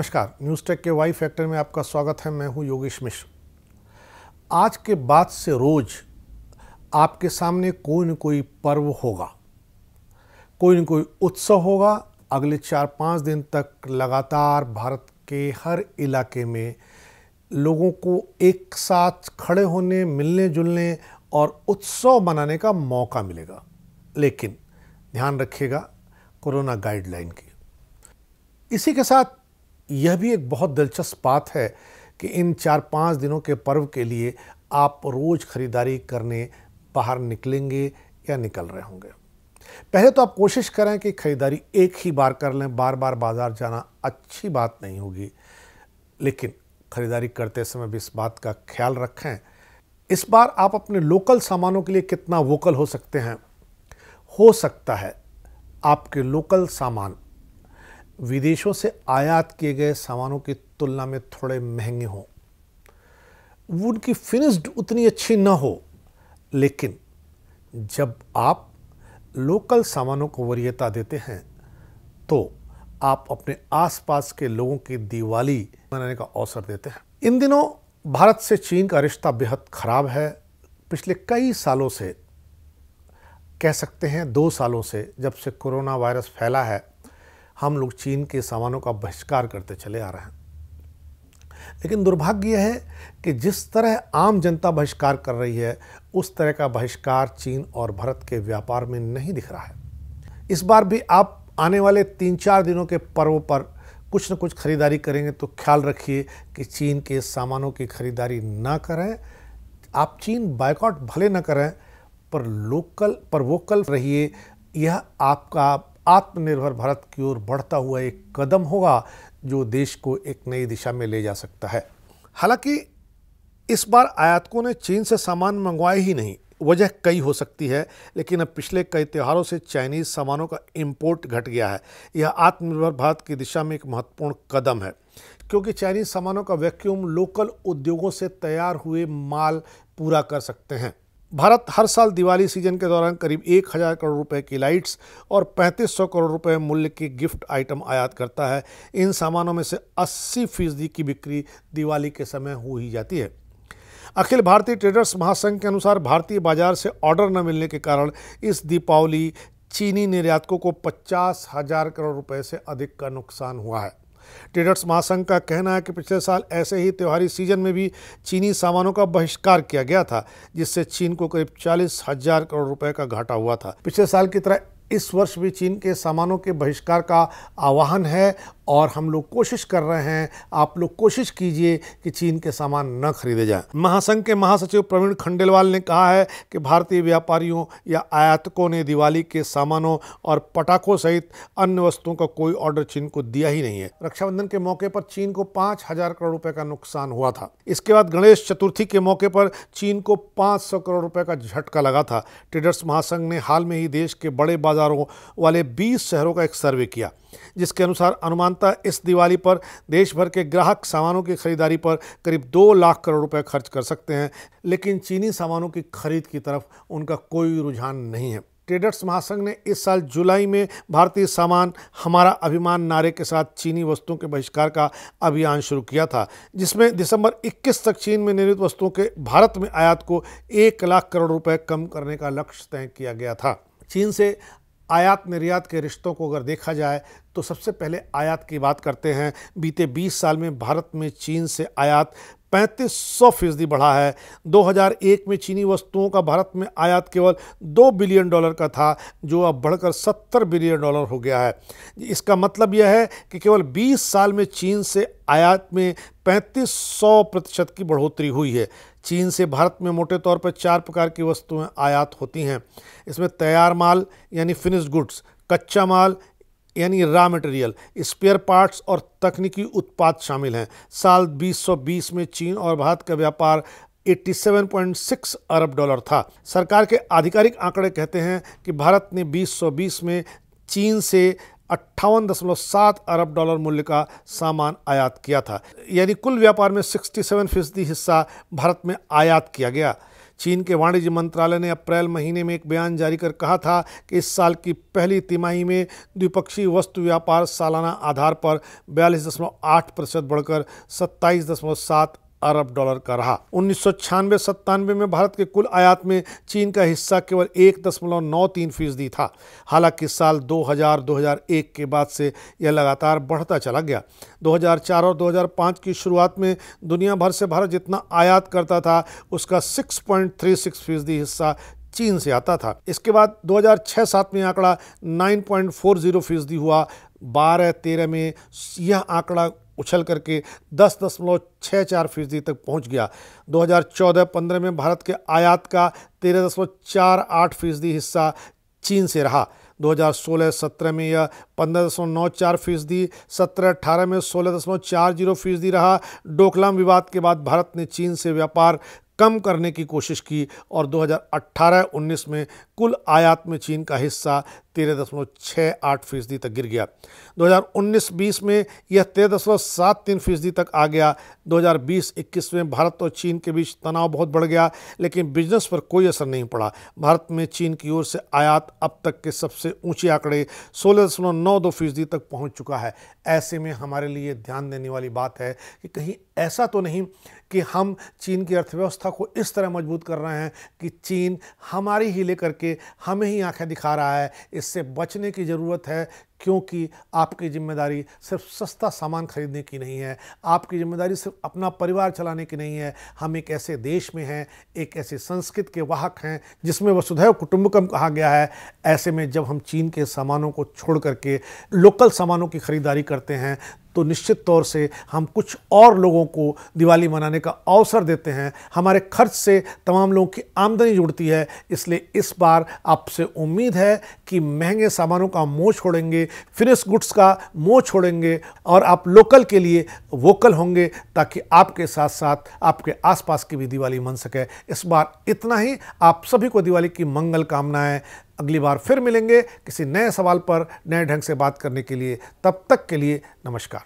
नमस्कार, news take के Y factor में आपका स्वागत है। मैं हूं योगेश मिश्र। आज के बाद से रोज आपके सामने कोई न कोई पर्व होगा, कोई न कोई उत्सव होगा। अगले 4-5 दिन तक लगातार भारत के हर इलाके में लोगों को एक साथ खड़े होने, मिलने जुलने और उत्सव मनाने का मौका मिलेगा। लेकिन ध्यान रखिएगा कोरोना गाइडलाइन की। इसी के साथ यह भी एक बहुत दिलचस्प बात है कि इन 4-5 दिनों के पर्व के लिए आप रोज़ खरीदारी करने बाहर निकलेंगे या निकल रहे होंगे। पहले तो आप कोशिश करें कि खरीदारी एक ही बार कर लें। बार बार बाजार जाना अच्छी बात नहीं होगी, लेकिन खरीदारी करते समय भी इस बात का ख्याल रखें, इस बार आप अपने लोकल सामानों के लिए कितना वोकल हो सकते हैं। हो सकता है आपके लोकल सामान विदेशों से आयात किए गए सामानों की तुलना में थोड़े महंगे हों, वो उनकी फिनिश्ड उतनी अच्छी ना हो। लेकिन जब आप लोकल सामानों को वरीयता देते हैं तो आप अपने आसपास के लोगों की दिवाली मनाने का अवसर देते हैं। इन दिनों भारत से चीन का रिश्ता बेहद खराब है। पिछले कई सालों से, कह सकते हैं 2 सालों से, जब से कोरोना वायरस फैला है, हम लोग चीन के सामानों का बहिष्कार करते चले आ रहे हैं। लेकिन दुर्भाग्य यह है कि जिस तरह आम जनता बहिष्कार कर रही है, उस तरह का बहिष्कार चीन और भारत के व्यापार में नहीं दिख रहा है। इस बार भी आप आने वाले 3-4 दिनों के पर्व पर कुछ न कुछ खरीदारी करेंगे तो ख्याल रखिए कि चीन के सामानों की खरीदारी ना करें। आप चीन बायकॉट भले न करें, पर लोकल पर वोकल रहिए। यह आपका आत्मनिर्भर भारत की ओर बढ़ता हुआ एक कदम होगा जो देश को एक नई दिशा में ले जा सकता है। हालांकि इस बार आयातकों ने चीन से सामान मंगवाए ही नहीं। वजह कई हो सकती है, लेकिन अब पिछले कई त्योहारों से चाइनीज़ सामानों का इंपोर्ट घट गया है। यह आत्मनिर्भर भारत की दिशा में एक महत्वपूर्ण कदम है, क्योंकि चाइनीज़ सामानों का वैक्यूम लोकल उद्योगों से तैयार हुए माल पूरा कर सकते हैं। भारत हर साल दिवाली सीजन के दौरान करीब 1000 करोड़ रुपए की लाइट्स और 3500 करोड़ रुपए मूल्य के गिफ्ट आइटम आयात करता है। इन सामानों में से 80% की बिक्री दिवाली के समय हो ही जाती है। अखिल भारतीय ट्रेडर्स महासंघ के अनुसार भारतीय बाजार से ऑर्डर न मिलने के कारण इस दीपावली चीनी निर्यातकों को 50,000 करोड़ रुपए से अधिक का नुकसान हुआ है। ट्रेडर्स महासंघ का कहना है कि पिछले साल ऐसे ही त्योहारी सीजन में भी चीनी सामानों का बहिष्कार किया गया था, जिससे चीन को करीब 40,000 करोड़ रुपए का घाटा हुआ था। पिछले साल की तरह इस वर्ष भी चीन के सामानों के बहिष्कार का आह्वान है और हम लोग कोशिश कर रहे हैं। आप लोग कोशिश कीजिए कि चीन के सामान न खरीदे जाएं। महासंघ के महासचिव प्रवीण खंडेलवाल ने कहा है कि भारतीय व्यापारियों या आयातकों ने दिवाली के सामानों और पटाखों सहित अन्य वस्तुओं का कोई ऑर्डर चीन को दिया ही नहीं है। रक्षाबंधन के मौके पर चीन को 5,000 करोड़ रुपए का नुकसान हुआ था। इसके बाद गणेश चतुर्थी के मौके पर चीन को 500 करोड़ रुपए का झटका लगा था। ट्रेडर्स महासंघ ने हाल में ही देश के बड़े बाजारों वाले 20 शहरों का एक सर्वे किया, जिसके अनुसार अनुमानतः इस दिवाली पर देश भर के ग्राहक सामानों की खरीदारी पर करीब 2 लाख करोड़ रुपए खर्च कर सकते हैं। लेकिन चीनी सामानों की खरीद की तरफ उनका कोई रुझान नहीं है। ट्रेडर्स महासंघ ने इस साल जुलाई में भारतीय सामान हमारा अभिमान नारे के साथ चीनी वस्तुओं के बहिष्कार का अभियान शुरू किया था, जिसमें दिसंबर 21 तक चीन में निर्मित वस्तुओं के भारत में आयात को 1 लाख करोड़ रुपए कम करने का लक्ष्य तय किया गया था। चीन से आयात निर्यात के रिश्तों को अगर देखा जाए तो सबसे पहले आयात की बात करते हैं। बीते 20 साल में भारत में चीन से आयात 3500% बढ़ा है। 2001 में चीनी वस्तुओं का भारत में आयात केवल $2 बिलियन का था, जो अब बढ़कर $70 बिलियन हो गया है। इसका मतलब यह है कि केवल 20 साल में चीन से आयात में 3500% की बढ़ोतरी हुई है। चीन से भारत में मोटे तौर पर 4 प्रकार की वस्तुएं आयात होती हैं। इसमें तैयार माल यानी फिनिश्ड गुड्स, कच्चा माल यानी रॉ मटेरियल, स्पेयर पार्ट्स और तकनीकी उत्पाद शामिल हैं। साल 2020 में चीन और भारत का व्यापार $87.6 अरब था। सरकार के आधिकारिक आंकड़े कहते हैं कि भारत ने 2020 में चीन से 58.7 अरब डॉलर मूल्य का सामान आयात किया था, यानी कुल व्यापार में 67% हिस्सा भारत में आयात किया गया। चीन के वाणिज्य मंत्रालय ने अप्रैल महीने में एक बयान जारी कर कहा था कि इस साल की पहली तिमाही में द्विपक्षीय वस्तु व्यापार सालाना आधार पर 42.8% बढ़कर 27.7 अरब डॉलर का रहा। 1996-97 में भारत के कुल आयात में चीन का हिस्सा केवल 1.93% था। हालांकि साल 2000-2001 के बाद से यह लगातार बढ़ता चला गया। 2004 और 2005 की शुरुआत में दुनिया भर से भारत जितना आयात करता था उसका 6.36% हिस्सा चीन से आता था। इसके बाद 2006-07 में आंकड़ा 9.40% हुआ। 12-13 में यह आंकड़ा उछल करके 10.64% तक पहुंच गया। 2014-15 में भारत के आयात का 13.48% हिस्सा चीन से रहा। 2016-17 में यह 15.94%, 17-18 में 16.40% रहा। डोकलाम विवाद के बाद भारत ने चीन से व्यापार कम करने की कोशिश की और 2018-19 में कुल आयात में चीन का हिस्सा 13.68% तक गिर गया। 2019-20 में यह 13.73% तक आ गया। 2020-21 में भारत और चीन के बीच तनाव बहुत बढ़ गया, लेकिन बिजनेस पर कोई असर नहीं पड़ा। भारत में चीन की ओर से आयात अब तक के सबसे ऊंचे आंकड़े 16.92% तक पहुंच चुका है। ऐसे में हमारे लिए ध्यान देने वाली बात है कि कहीं ऐसा तो नहीं कि हम चीन की अर्थव्यवस्था को इस तरह मजबूत कर रहे हैं कि चीन हमारी ही लेकर के हमें ही आंखें दिखा रहा है। इससे बचने की ज़रूरत है, क्योंकि आपकी जिम्मेदारी सिर्फ सस्ता सामान खरीदने की नहीं है, आपकी जिम्मेदारी सिर्फ अपना परिवार चलाने की नहीं है। हम एक ऐसे देश में हैं, एक ऐसी संस्कृति के वाहक हैं जिसमें वसुधैव कुटुंबकम कहा गया है। ऐसे में जब हम चीन के सामानों को छोड़ करके लोकल सामानों की खरीदारी करते हैं तो निश्चित तौर से हम कुछ और लोगों को दिवाली मनाने का अवसर देते हैं। हमारे खर्च से तमाम लोगों की आमदनी जुड़ती है। इसलिए इस बार आपसे उम्मीद है कि महंगे सामानों का मोह छोड़ेंगे, फिनिश गुड्स का मोह छोड़ेंगे और आप लोकल के लिए वोकल होंगे, ताकि आपके साथ साथ आपके आसपास की भी दिवाली मन सके। इस बार इतना ही। आप सभी को दिवाली की मंगल कामनाएं। अगली बार फिर मिलेंगे किसी नए सवाल पर नए ढंग से बात करने के लिए। तब तक के लिए नमस्कार।